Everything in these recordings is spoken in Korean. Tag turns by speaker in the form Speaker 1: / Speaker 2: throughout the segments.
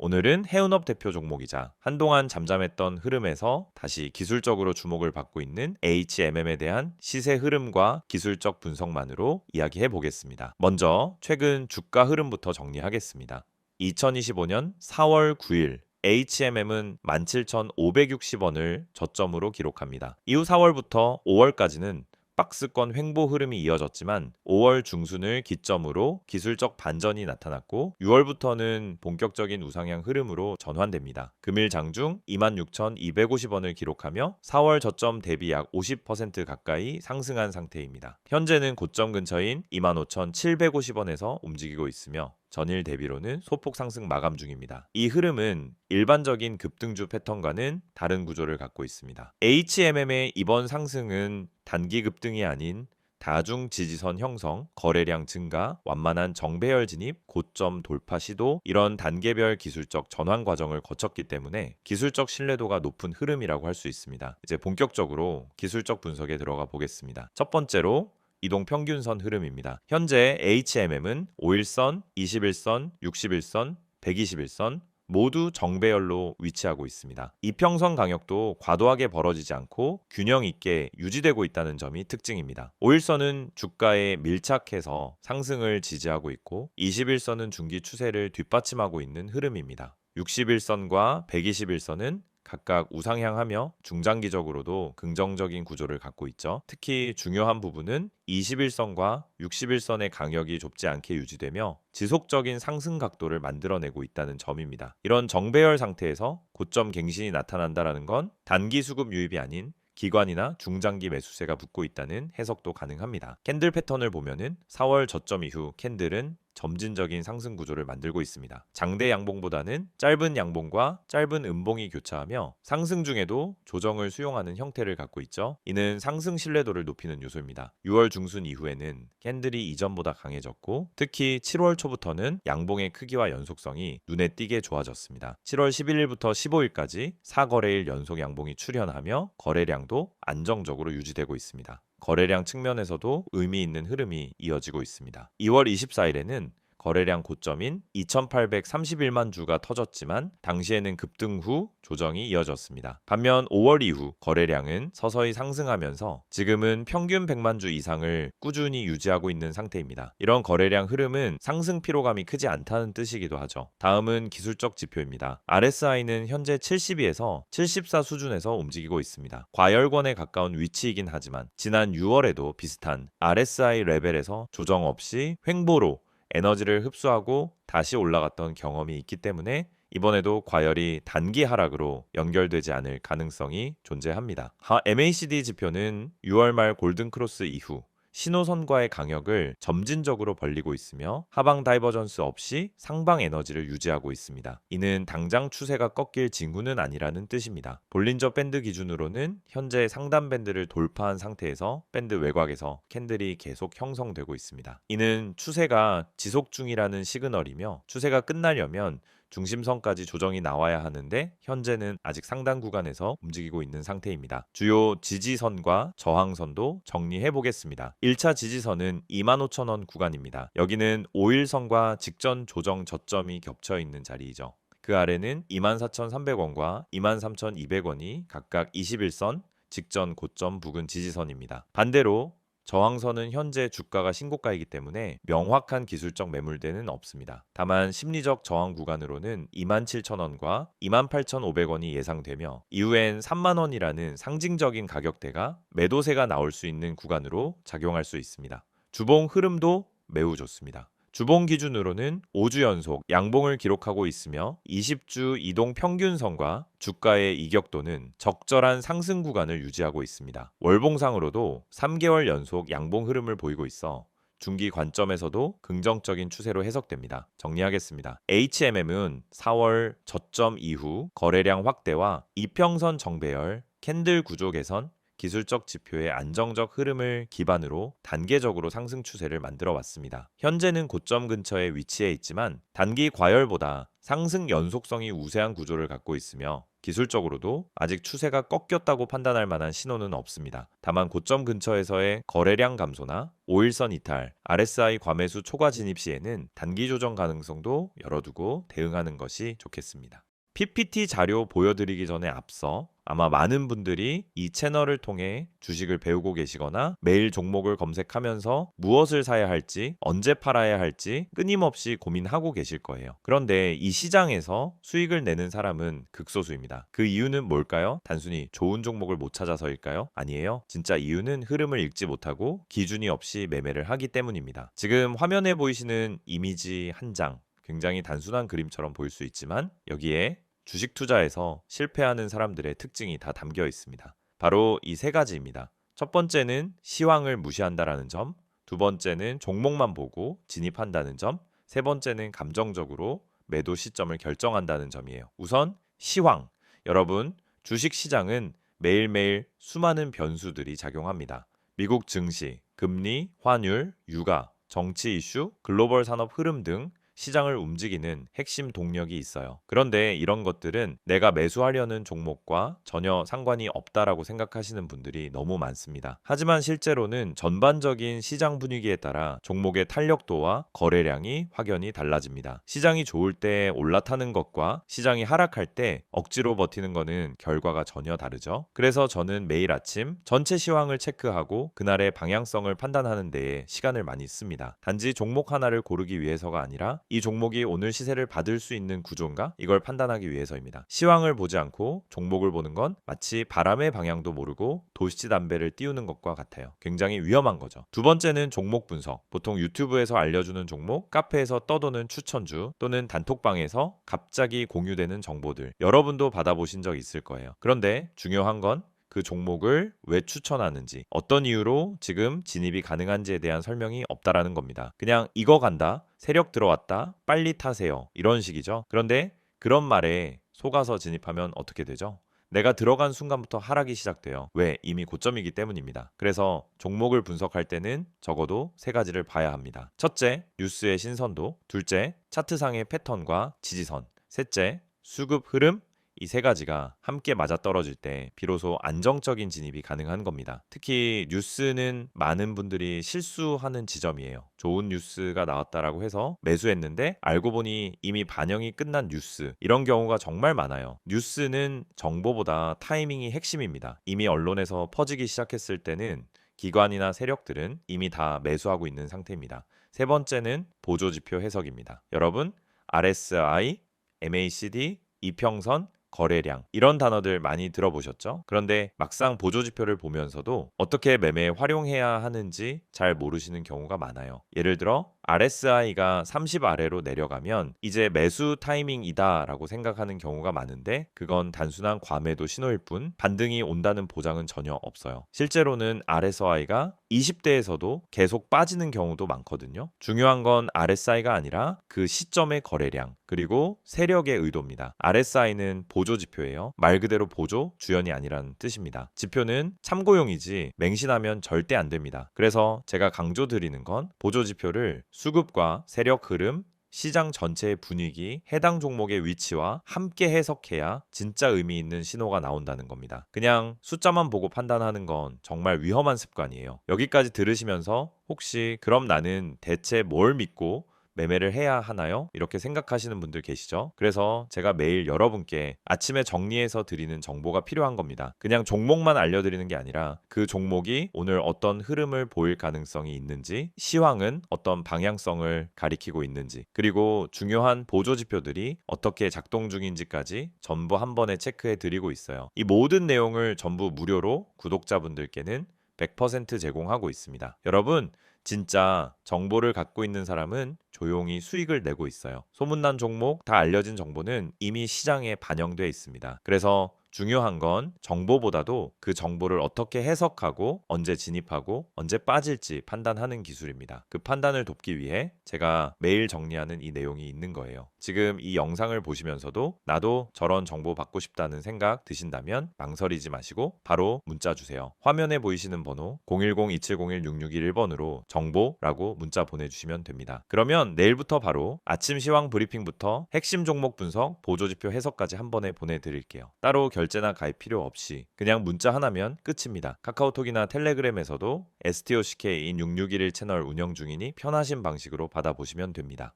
Speaker 1: 오늘은 해운업 대표 종목이자 한동안 잠잠했던 흐름에서 다시 기술적으로 주목을 받고 있는 HMM에 대한 시세 흐름과 기술적 분석만으로 이야기해 보겠습니다. 먼저 최근 주가 흐름부터 정리하겠습니다. 2025년 4월 9일 HMM은 17,560원을 저점으로 기록합니다. 이후 4월부터 5월까지는 박스권 횡보 흐름이 이어졌지만 5월 중순을 기점으로 기술적 반전이 나타났고 6월부터는 본격적인 우상향 흐름으로 전환됩니다. 금일 장중 26,250원을 기록하며 4월 저점 대비 약 50% 가까이 상승한 상태입니다. 현재는 고점 근처인 25,750원에서 움직이고 있으며 전일 대비로는 소폭 상승 마감 중입니다. 이 흐름은 일반적인 급등주 패턴과는 다른 구조를 갖고 있습니다. HMM의 이번 상승은 단기 급등이 아닌 다중 지지선 형성, 거래량 증가, 완만한 정배열 진입, 고점 돌파 시도 이런 단계별 기술적 전환 과정을 거쳤기 때문에 기술적 신뢰도가 높은 흐름이라고 할 수 있습니다. 이제 본격적으로 기술적 분석에 들어가 보겠습니다. 첫 번째로 이동평균선 흐름입니다. 현재 HMM은 5일선, 21선, 61선, 121선 모두 정배열로 위치하고 있습니다. 이평선 강역도 과도하게 벌어지지 않고 균형 있게 유지되고 있다는 점이 특징입니다. 5일선은 주가에 밀착해서 상승을 지지하고 있고 21선은 중기 추세를 뒷받침하고 있는 흐름입니다. 61선과 121선은 각각 우상향하며 중장기적으로도 긍정적인 구조를 갖고 있죠. 특히 중요한 부분은 21선과 61선의 강역이 좁지 않게 유지되며 지속적인 상승 각도를 만들어내고 있다는 점입니다. 이런 정배열 상태에서 고점 갱신이 나타난다는 건 단기 수급 유입이 아닌 기관이나 중장기 매수세가 붙고 있다는 해석도 가능합니다. 캔들 패턴을 보면은 4월 저점 이후 캔들은 점진적인 상승 구조를 만들고 있습니다. 장대 양봉보다는 짧은 양봉과 짧은 음봉이 교차하며 상승 중에도 조정을 수용하는 형태를 갖고 있죠. 이는 상승 신뢰도를 높이는 요소입니다. 6월 중순 이후에는 캔들이 이전보다 강해졌고 특히 7월 초부터는 양봉의 크기와 연속성이 눈에 띄게 좋아졌습니다. 7월 11일부터 15일까지 4거래일 연속 양봉이 출현하며 거래량도 안정적으로 유지되고 있습니다. 거래량 측면에서도 의미 있는 흐름이 이어지고 있습니다. 2월 24일에는 거래량 고점인 2,831만 주가 터졌지만 당시에는 급등 후 조정이 이어졌습니다. 반면 5월 이후 거래량은 서서히 상승하면서 지금은 평균 100만 주 이상을 꾸준히 유지하고 있는 상태입니다. 이런 거래량 흐름은 상승 피로감이 크지 않다는 뜻이기도 하죠. 다음은 기술적 지표입니다. RSI는 현재 72에서 74 수준에서 움직이고 있습니다. 과열권에 가까운 위치이긴 하지만 지난 6월에도 비슷한 RSI 레벨에서 조정 없이 횡보로 에너지를 흡수하고 다시 올라갔던 경험이 있기 때문에 이번에도 과열이 단기 하락으로 연결되지 않을 가능성이 존재합니다. MACD 지표는 6월 말 골든크로스 이후 신호선과의 강역을 점진적으로 벌리고 있으며 하방 다이버전스 없이 상방 에너지를 유지하고 있습니다. 이는 당장 추세가 꺾일 징후는 아니라는 뜻입니다. 볼린저 밴드 기준으로는 현재 상단 밴드를 돌파한 상태에서 밴드 외곽에서 캔들이 계속 형성되고 있습니다. 이는 추세가 지속 중이라는 시그널이며 추세가 끝나려면 중심선까지 조정이 나와야 하는데 현재는 아직 상단 구간에서 움직이고 있는 상태입니다. 주요 지지선과 저항선도 정리해 보겠습니다. 1차 지지선은 25,000원 구간입니다. 여기는 5일선과 직전 조정 저점이 겹쳐 있는 자리이죠. 그 아래는 24,300원과 23,200원이 각각 21선 직전 고점 부근 지지선입니다. 반대로 저항선은 현재 주가가 신고가이기 때문에 명확한 기술적 매물대는 없습니다. 다만 심리적 저항 구간으로는 27,000원과 28,500원이 예상되며 이후엔 3만원이라는 상징적인 가격대가 매도세가 나올 수 있는 구간으로 작용할 수 있습니다. 주봉 흐름도 매우 좋습니다. 주봉 기준으로는 5주 연속 양봉을 기록하고 있으며 20주 이동 평균선과 주가의 이격도는 적절한 상승 구간을 유지하고 있습니다. 월봉상으로도 3개월 연속 양봉 흐름을 보이고 있어 중기 관점에서도 긍정적인 추세로 해석됩니다. 정리하겠습니다. HMM은 4월 저점 이후 거래량 확대와 이평선 정배열, 캔들 구조 개선, 기술적 지표의 안정적 흐름을 기반으로 단계적으로 상승 추세를 만들어 왔습니다. 현재는 고점 근처에 위치해 있지만 단기 과열보다 상승 연속성이 우세한 구조를 갖고 있으며 기술적으로도 아직 추세가 꺾였다고 판단할 만한 신호는 없습니다. 다만 고점 근처에서의 거래량 감소나 5일선 이탈, RSI 과매수 초과 진입 시에는 단기 조정 가능성도 열어두고 대응하는 것이 좋겠습니다. PPT 자료 보여드리기 전에 앞서 아마 많은 분들이 이 채널을 통해 주식을 배우고 계시거나 매일 종목을 검색하면서 무엇을 사야 할지, 언제 팔아야 할지 끊임없이 고민하고 계실 거예요. 그런데 이 시장에서 수익을 내는 사람은 극소수입니다. 그 이유는 뭘까요? 단순히 좋은 종목을 못 찾아서일까요? 아니에요. 진짜 이유는 흐름을 읽지 못하고 기준이 없이 매매를 하기 때문입니다. 지금 화면에 보이시는 이미지 한 장, 굉장히 단순한 그림처럼 보일 수 있지만 여기에 주식 투자에서 실패하는 사람들의 특징이 다 담겨 있습니다. 바로 이 세 가지입니다. 첫 번째는 시황을 무시한다라는 점, 두 번째는 종목만 보고 진입한다는 점, 세 번째는 감정적으로 매도 시점을 결정한다는 점이에요. 우선 시황. 여러분, 주식 시장은 매일매일 수많은 변수들이 작용합니다. 미국 증시, 금리, 환율, 유가, 정치 이슈, 글로벌 산업 흐름 등 시장을 움직이는 핵심 동력이 있어요. 그런데 이런 것들은 내가 매수하려는 종목과 전혀 상관이 없다라고 생각하시는 분들이 너무 많습니다. 하지만 실제로는 전반적인 시장 분위기에 따라 종목의 탄력도와 거래량이 확연히 달라집니다. 시장이 좋을 때 올라타는 것과 시장이 하락할 때 억지로 버티는 것은 결과가 전혀 다르죠. 그래서 저는 매일 아침 전체 시황을 체크하고 그날의 방향성을 판단하는 데에 시간을 많이 씁니다. 단지 종목 하나를 고르기 위해서가 아니라 이 종목이 오늘 시세를 받을 수 있는 구조인가? 이걸 판단하기 위해서입니다. 시황을 보지 않고 종목을 보는 건 마치 바람의 방향도 모르고 도시지 담배를 띄우는 것과 같아요. 굉장히 위험한 거죠. 두 번째는 종목 분석. 보통 유튜브에서 알려주는 종목, 카페에서 떠도는 추천주 또는 단톡방에서 갑자기 공유되는 정보들. 여러분도 받아보신 적 있을 거예요. 그런데 중요한 건 그 종목을 왜 추천하는지, 어떤 이유로 지금 진입이 가능한지에 대한 설명이 없다라는 겁니다. 그냥 이거 간다, 세력 들어왔다, 빨리 타세요. 이런 식이죠. 그런데 그런 말에 속아서 진입하면 어떻게 되죠? 내가 들어간 순간부터 하락이 시작돼요. 왜? 이미 고점이기 때문입니다. 그래서 종목을 분석할 때는 적어도 세 가지를 봐야 합니다. 첫째, 뉴스의 신선도. 둘째, 차트상의 패턴과 지지선. 셋째, 수급 흐름. 이 세 가지가 함께 맞아떨어질 때 비로소 안정적인 진입이 가능한 겁니다. 특히 뉴스는 많은 분들이 실수하는 지점이에요. 좋은 뉴스가 나왔다라고 해서 매수했는데 알고 보니 이미 반영이 끝난 뉴스. 이런 경우가 정말 많아요. 뉴스는 정보보다 타이밍이 핵심입니다. 이미 언론에서 퍼지기 시작했을 때는 기관이나 세력들은 이미 다 매수하고 있는 상태입니다. 세 번째는 보조지표 해석입니다. 여러분, RSI, MACD, 이평선, 거래량 이런 단어들 많이 들어보셨죠? 그런데 막상 보조지표를 보면서도 어떻게 매매에 활용해야 하는지 잘 모르시는 경우가 많아요. 예를 들어 RSI가 30 아래로 내려가면 이제 매수 타이밍이다 라고 생각하는 경우가 많은데 그건 단순한 과매도 신호일 뿐 반등이 온다는 보장은 전혀 없어요. 실제로는 RSI가 20대에서도 계속 빠지는 경우도 많거든요. 중요한 건 RSI가 아니라 그 시점의 거래량 그리고 세력의 의도입니다. RSI는 보조지표예요. 말 그대로 보조, 주연이 아니라는 뜻입니다. 지표는 참고용이지 맹신하면 절대 안 됩니다. 그래서 제가 강조드리는 건 보조지표를 수급과 세력 흐름, 시장 전체의 분위기, 해당 종목의 위치와 함께 해석해야 진짜 의미 있는 신호가 나온다는 겁니다. 그냥 숫자만 보고 판단하는 건 정말 위험한 습관이에요. 여기까지 들으시면서 혹시 그럼 나는 대체 뭘 믿고 매매를 해야 하나요? 이렇게 생각하시는 분들 계시죠? 그래서 제가 매일 여러분께 아침에 정리해서 드리는 정보가 필요한 겁니다. 그냥 종목만 알려드리는 게 아니라 그 종목이 오늘 어떤 흐름을 보일 가능성이 있는지, 시황은 어떤 방향성을 가리키고 있는지, 그리고 중요한 보조지표들이 어떻게 작동 중인지까지 전부 한 번에 체크해 드리고 있어요. 이 모든 내용을 전부 무료로 구독자분들께는 100% 제공하고 있습니다. 여러분, 진짜 정보를 갖고 있는 사람은 조용히 수익을 내고 있어요. 소문난 종목, 다 알려진 정보는 이미 시장에 반영돼 있습니다. 그래서 중요한 건 정보보다도 그 정보를 어떻게 해석하고 언제 진입하고 언제 빠질지 판단하는 기술입니다. 그 판단을 돕기 위해 제가 매일 정리하는 이 내용이 있는 거예요. 지금 이 영상을 보시면서도 나도 저런 정보 받고 싶다는 생각 드신다면 망설이지 마시고 바로 문자 주세요. 화면에 보이시는 번호 010-2701-6611번으로 정보라고 문자 보내주시면 됩니다. 그러면 내일부터 바로 아침 시황 브리핑부터 핵심 종목 분석, 보조지표 해석까지 한 번에 보내드릴게요. 따로 결제나 가입 필요 없이 그냥 문자 하나면 끝입니다. 카카오톡이나 텔레그램에서도 STOCK인 6611 채널 운영 중이니 편하신 방식으로 받아보시면 됩니다.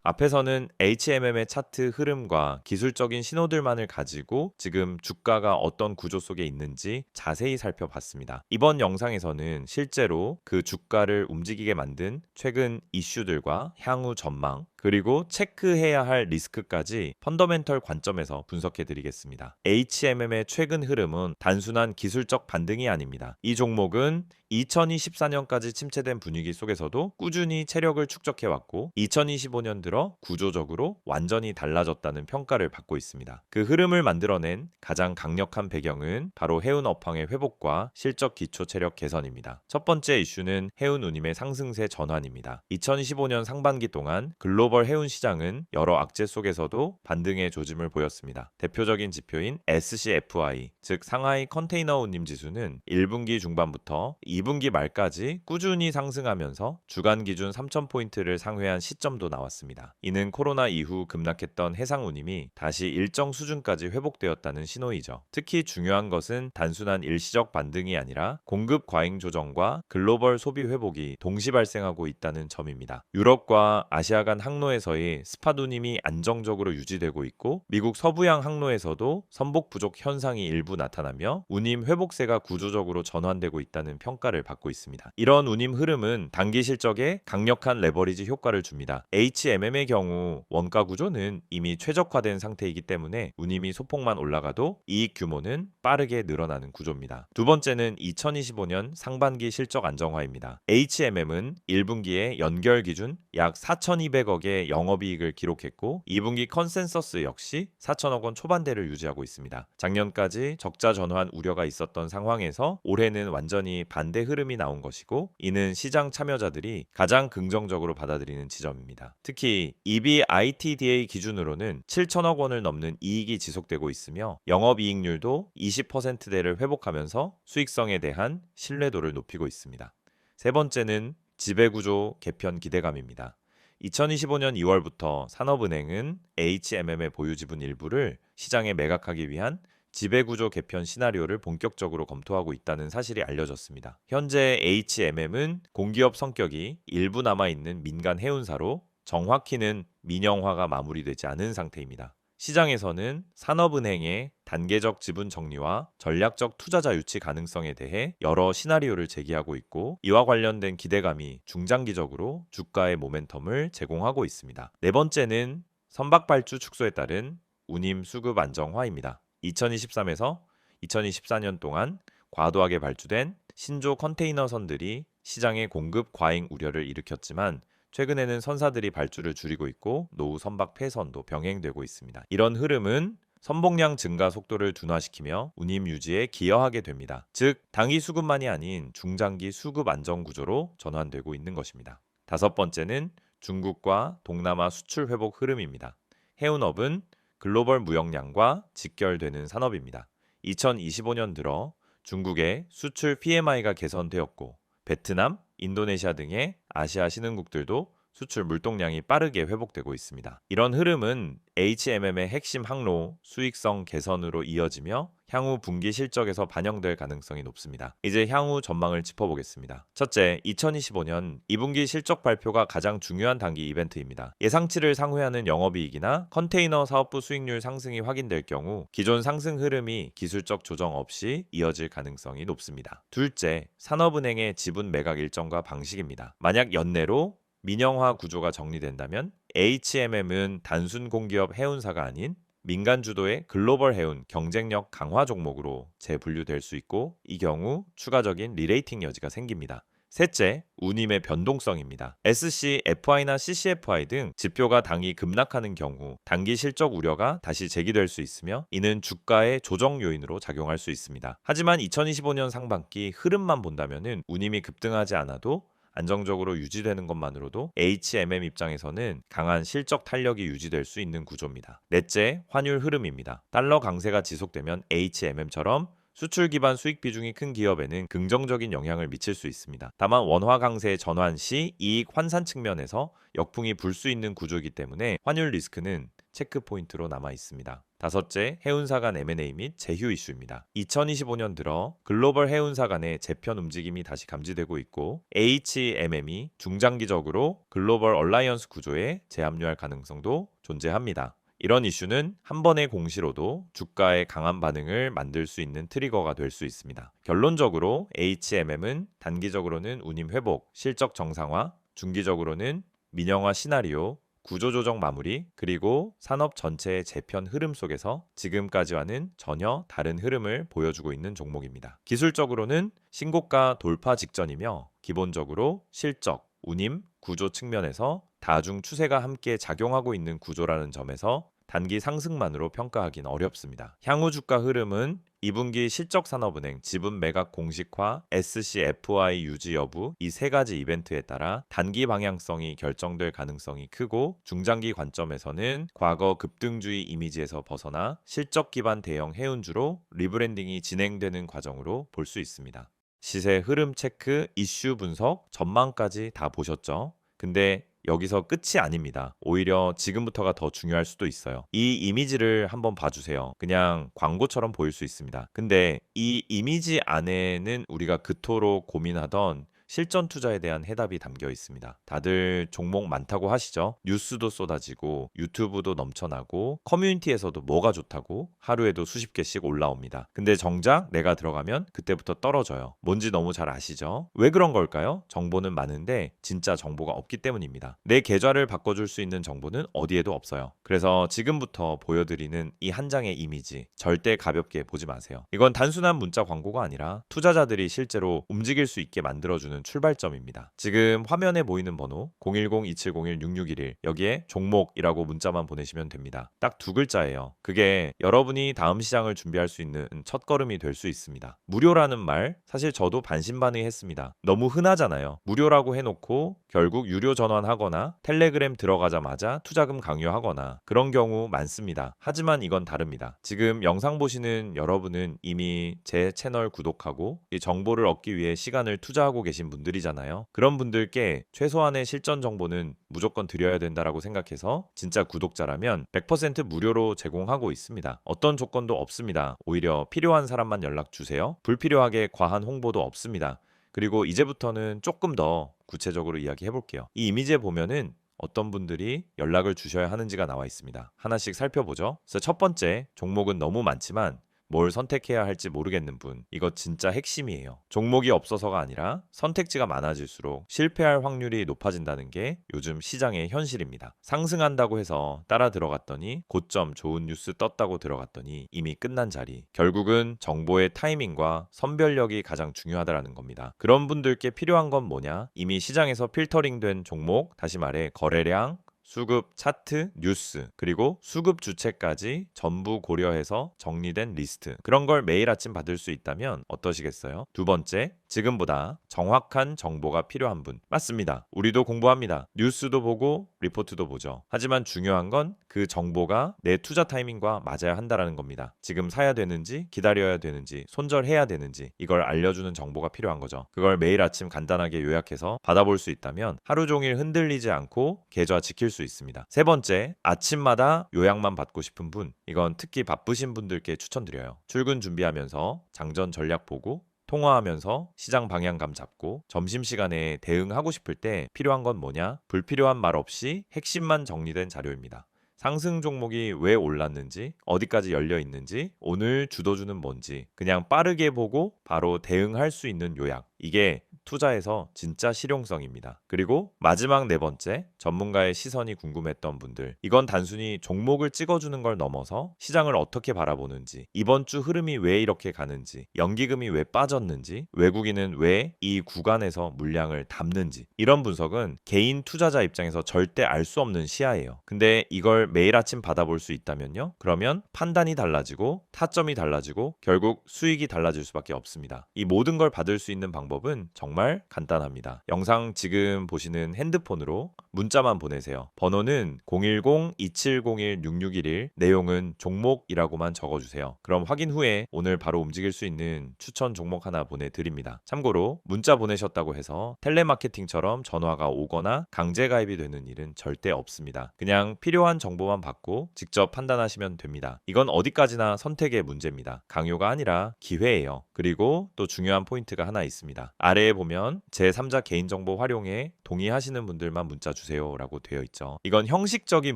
Speaker 1: 앞에서는 HMM의 차트 흐름과 기술적인 신호들만을 가지고 지금 주가가 어떤 구조 속에 있는지 자세히 살펴봤습니다. 이번 영상에서는 실제로 그 주가를 움직이게 만든 최근 이슈들과 향후 전망, 그리고 체크해야 할 리스크까지 펀더멘털 관점에서 분석해 드리겠습니다. HMM의 최근 흐름은 단순한 기술적 반등이 아닙니다. 이 종목은 2024년까지 침체된 분위기 속에서도 꾸준히 체력을 축적해왔고 2025년 들어 구조적으로 완전히 달라졌다는 평가를 받고 있습니다. 그 흐름을 만들어낸 가장 강력한 배경은 바로 해운 업황의 회복과 실적 기초 체력 개선입니다. 첫 번째 이슈는 해운 운임의 상승세 전환입니다. 2025년 상반기 동안 글로벌 해운 시장은 여러 악재 속에서도 반등의 조짐을 보였습니다. 대표적인 지표인 SCFI, 즉 상하이 컨테이너 운임 지수는 1분기 중반부터 2분기 말까지 꾸준히 상승하면서 주간 기준 3,000포인트를 상회한 시점도 나왔습니다. 이는 코로나 이후 급락했던 해상 운임이 다시 일정 수준까지 회복되었다는 신호이죠. 특히 중요한 것은 단순한 일시적 반등이 아니라 공급 과잉 조정과 글로벌 소비 회복이 동시 발생하고 있다는 점입니다. 유럽과 아시아 간 항로에서의 스팟 운임이 안정적으로 유지되고 있고 미국 서부양 항로에서도 선복 부족 현상이 일부 나타나며 운임 회복세가 구조적으로 전환되고 있다는 평가를 받고 있습니다. 이런 운임 흐름은 단기 실적에 강력한 레버리지 효과를 줍니다. HMM의 경우 원가 구조는 이미 최적화된 상태이기 때문에 운임이 소폭만 올라가도 이익 규모는 빠르게 늘어나는 구조입니다. 두 번째는 2025년 상반기 실적 안정화입니다. HMM은 1분기에 연결 기준 약 4,200억의 영업이익을 기록했고 2분기 컨센서스 역시 4천억 원 초반대를 유지하고 있습니다. 작년까지 적자 전환 우려가 있었던 상황에서 올해는 완전히 반대 흐름이 나온 것이고 이는 시장 참여자들이 가장 긍정적으로 받아들이는 지점입니다. 특히 EBITDA 기준으로는 7천억 원을 넘는 이익이 지속되고 있으며 영업이익률도 20%대를 회복하면서 수익성에 대한 신뢰도를 높이고 있습니다. 세 번째는 지배구조 개편 기대감입니다. 2025년 2월부터 산업은행은 HMM의 보유 지분 일부를 시장에 매각하기 위한 지배구조 개편 시나리오를 본격적으로 검토하고 있다는 사실이 알려졌습니다. 현재 HMM은 공기업 성격이 일부 남아있는 민간 해운사로 정확히는 민영화가 마무리되지 않은 상태입니다. 시장에서는 산업은행의 단계적 지분 정리와 전략적 투자자 유치 가능성에 대해 여러 시나리오를 제기하고 있고 이와 관련된 기대감이 중장기적으로 주가의 모멘텀을 제공하고 있습니다. 네 번째는 선박발주 축소에 따른 운임 수급 안정화입니다. 2023에서 2024년 동안 과도하게 발주된 신조 컨테이너선들이 시장의 공급 과잉 우려를 일으켰지만 최근에는 선사들이 발주를 줄이고 있고 노후 선박 폐선도 병행되고 있습니다. 이런 흐름은 선봉량 증가 속도를 둔화시키며 운임 유지에 기여하게 됩니다. 즉 단기 수급만이 아닌 중장기 수급 안정 구조로 전환되고 있는 것입니다. 다섯 번째는 중국과 동남아 수출 회복 흐름입니다. 해운업은 글로벌 무역량과 직결되는 산업입니다. 2025년 들어 중국의 수출 PMI가 개선되었고 베트남, 인도네시아 등의 아시아 신흥국들도 수출 물동량이 빠르게 회복되고 있습니다. 이런 흐름은 HMM의 핵심 항로 수익성 개선으로 이어지며 향후 분기 실적에서 반영될 가능성이 높습니다. 이제 향후 전망을 짚어보겠습니다. 첫째, 2025년 2분기 실적 발표가 가장 중요한 단기 이벤트입니다. 예상치를 상회하는 영업이익이나 컨테이너 사업부 수익률 상승이 확인될 경우 기존 상승 흐름이 기술적 조정 없이 이어질 가능성이 높습니다. 둘째, 산업은행의 지분 매각 일정과 방식입니다. 만약 연내로 민영화 구조가 정리된다면 HMM은 단순 공기업 해운사가 아닌 민간 주도의 글로벌 해운 경쟁력 강화 종목으로 재분류될 수 있고 이 경우 추가적인 리레이팅 여지가 생깁니다. 셋째, 운임의 변동성입니다. SCFI나 CCFI 등 지표가 당이 급락하는 경우 단기 실적 우려가 다시 제기될 수 있으며 이는 주가의 조정 요인으로 작용할 수 있습니다. 하지만 2025년 상반기 흐름만 본다면은 운임이 급등하지 않아도 안정적으로 유지되는 것만으로도 HMM 입장에서는 강한 실적 탄력이 유지될 수 있는 구조입니다. 넷째, 환율 흐름입니다. 달러 강세가 지속되면 HMM처럼 수출 기반 수익 비중이 큰 기업에는 긍정적인 영향을 미칠 수 있습니다. 다만 원화 강세 전환 시 이익 환산 측면에서 역풍이 불 수 있는 구조이기 때문에 환율 리스크는 체크 포인트로 남아 있습니다. 다섯째, 해운사 간 M&A 및 제휴 이슈입니다. 2025년 들어 글로벌 해운사 간의 재편 움직임이 다시 감지되고 있고 HMM이 중장기적으로 글로벌 얼라이언스 구조에 재합류할 가능성도 존재합니다. 이런 이슈는 한 번의 공시로도 주가의 강한 반응을 만들 수 있는 트리거가 될 수 있습니다. 결론적으로 HMM은 단기적으로는 운임 회복, 실적 정상화, 중기적으로는 민영화 시나리오, 구조조정 마무리, 그리고 산업 전체의 재편 흐름 속에서 지금까지와는 전혀 다른 흐름을 보여주고 있는 종목입니다. 기술적으로는 신고가 돌파 직전이며 기본적으로 실적, 운임, 구조 측면에서 다중 추세가 함께 작용하고 있는 구조라는 점에서 단기 상승만으로 평가하기는 어렵습니다. 향후 주가 흐름은 2분기 실적산업은행 지분 매각 공식화, SCFI 유지 여부 이 세 가지 이벤트에 따라 단기 방향성이 결정될 가능성이 크고 중장기 관점에서는 과거 급등주의 이미지에서 벗어나 실적 기반 대형 해운주로 리브랜딩이 진행되는 과정으로 볼 수 있습니다. 시세 흐름 체크, 이슈 분석, 전망까지 다 보셨죠? 근데 여기서 끝이 아닙니다. 오히려 지금부터가 더 중요할 수도 있어요. 이 이미지를 한번 봐주세요. 그냥 광고처럼 보일 수 있습니다. 근데 이 이미지 안에는 우리가 그토록 고민하던 실전 투자에 대한 해답이 담겨 있습니다. 다들 종목 많다고 하시죠? 뉴스도 쏟아지고 유튜브도 넘쳐나고 커뮤니티에서도 뭐가 좋다고 하루에도 수십 개씩 올라옵니다. 근데 정작 내가 들어가면 그때부터 떨어져요. 뭔지 너무 잘 아시죠? 왜 그런 걸까요? 정보는 많은데 진짜 정보가 없기 때문입니다. 내 계좌를 바꿔줄 수 있는 정보는 어디에도 없어요. 그래서 지금부터 보여드리는 이 한 장의 이미지 절대 가볍게 보지 마세요. 이건 단순한 문자 광고가 아니라 투자자들이 실제로 움직일 수 있게 만들어주는 출발점입니다. 지금 화면에 보이는 번호 010-2701-6611 여기에 종목이라고 문자만 보내시면 됩니다. 딱 두 글자예요. 그게 여러분이 다음 시장을 준비할 수 있는 첫걸음이 될 수 있습니다. 무료라는 말 사실 저도 반신반의했습니다. 너무 흔하잖아요. 무료라고 해놓고 결국 유료 전환하거나 텔레그램 들어가자마자 투자금 강요하거나 그런 경우 많습니다. 하지만 이건 다릅니다. 지금 영상 보시는 여러분은 이미 제 채널 구독하고 이 정보를 얻기 위해 시간을 투자하고 계신 분들이잖아요. 그런 분들께 최소한의 실전 정보는 무조건 드려야 된다라고 생각해서 진짜 구독자라면 100% 무료로 제공하고 있습니다. 어떤 조건도 없습니다. 오히려 필요한 사람만 연락 주세요. 불필요하게 과한 홍보도 없습니다. 그리고 이제부터는 조금 더 구체적으로 이야기해 볼게요. 이 이미지에 보면은 어떤 분들이 연락을 주셔야 하는지가 나와 있습니다. 하나씩 살펴보죠. 그래서 첫 번째, 종목은 너무 많지만 뭘 선택해야 할지 모르겠는 분, 이거 진짜 핵심이에요. 종목이 없어서가 아니라 선택지가 많아질수록 실패할 확률이 높아진다는 게 요즘 시장의 현실입니다. 상승한다고 해서 따라 들어갔더니 고점 좋은 뉴스 떴다고 들어갔더니 이미 끝난 자리. 결국은 정보의 타이밍과 선별력이 가장 중요하다는 겁니다. 그런 분들께 필요한 건 뭐냐? 이미 시장에서 필터링된 종목, 다시 말해 거래량, 수급 차트, 뉴스, 그리고 수급 주체까지 전부 고려해서 정리된 리스트. 그런 걸 매일 아침 받을 수 있다면 어떠시겠어요? 두 번째, 지금보다 정확한 정보가 필요한 분. 맞습니다. 우리도 공부합니다. 뉴스도 보고 리포트도 보죠. 하지만 중요한 건 그 정보가 내 투자 타이밍과 맞아야 한다는 겁니다. 지금 사야 되는지, 기다려야 되는지, 손절해야 되는지 이걸 알려주는 정보가 필요한 거죠. 그걸 매일 아침 간단하게 요약해서 받아볼 수 있다면 하루 종일 흔들리지 않고 계좌 지킬 수 있습니다. 세 번째, 아침마다 요약만 받고 싶은 분. 이건 특히 바쁘신 분들께 추천드려요. 출근 준비하면서 장전 전략 보고 통화하면서 시장 방향감 잡고 점심시간에 대응하고 싶을 때 필요한 건 뭐냐? 불필요한 말 없이 핵심만 정리된 자료입니다. 상승 종목이 왜 올랐는지, 어디까지 열려 있는지, 오늘 주도주는 뭔지 그냥 빠르게 보고 바로 대응할 수 있는 요약. 이게 투자에서 진짜 실용성입니다. 그리고 마지막 네 번째, 전문가의 시선이 궁금했던 분들. 이건 단순히 종목을 찍어주는 걸 넘어서 시장을 어떻게 바라보는지, 이번 주 흐름이 왜 이렇게 가는지, 연기금이 왜 빠졌는지, 외국인은 왜 이 구간에서 물량을 담는지, 이런 분석은 개인 투자자 입장에서 절대 알 수 없는 시야예요. 근데 이걸 매일 아침 받아볼 수 있다면요? 그러면 판단이 달라지고 타점이 달라지고 결국 수익이 달라질 수밖에 없습니다. 이 모든 걸 받을 수 있는 방법은 정말 간단합니다. 영상 지금 보시는 핸드폰으로 문자만 보내세요. 번호는 010-2701-6611, 내용은 종목이라고만 적어주세요. 그럼 확인 후에 오늘 바로 움직일 수 있는 추천 종목 하나 보내드립니다. 참고로 문자 보내셨다고 해서 텔레마케팅처럼 전화가 오거나 강제 가입이 되는 일은 절대 없습니다. 그냥 필요한 정보만 받고 직접 판단하시면 됩니다. 이건 어디까지나 선택의 문제입니다. 강요가 아니라 기회예요. 그리고 또 중요한 포인트가 하나 있습니다. 아래에 보면 제3자 개인정보 활용에 동의하시는 분들만 문자 주세요 라고 되어 있죠. 이건 형식적인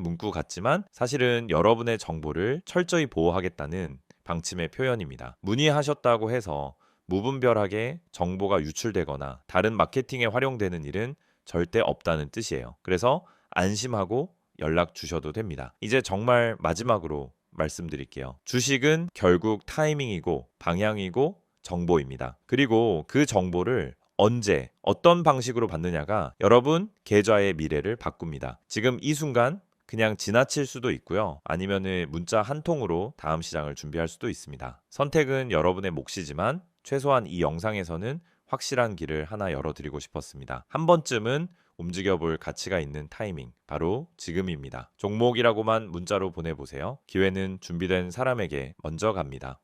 Speaker 1: 문구 같지만 사실은 여러분의 정보를 철저히 보호하겠다는 방침의 표현입니다. 문의하셨다고 해서 무분별하게 정보가 유출되거나 다른 마케팅에 활용되는 일은 절대 없다는 뜻이에요. 그래서 안심하고 연락 주셔도 됩니다. 이제 정말 마지막으로 말씀드릴게요. 주식은 결국 타이밍이고 방향이고 정보입니다. 그리고 그 정보를 언제 어떤 방식으로 받느냐가 여러분 계좌의 미래를 바꿉니다. 지금 이 순간 그냥 지나칠 수도 있고요. 아니면은 문자 한 통으로 다음 시장을 준비할 수도 있습니다. 선택은 여러분의 몫이지만 최소한 이 영상에서는 확실한 길을 하나 열어드리고 싶었습니다. 한 번쯤은 움직여볼 가치가 있는 타이밍, 바로 지금입니다. 종목이라고만 문자로 보내보세요. 기회는 준비된 사람에게 먼저 갑니다.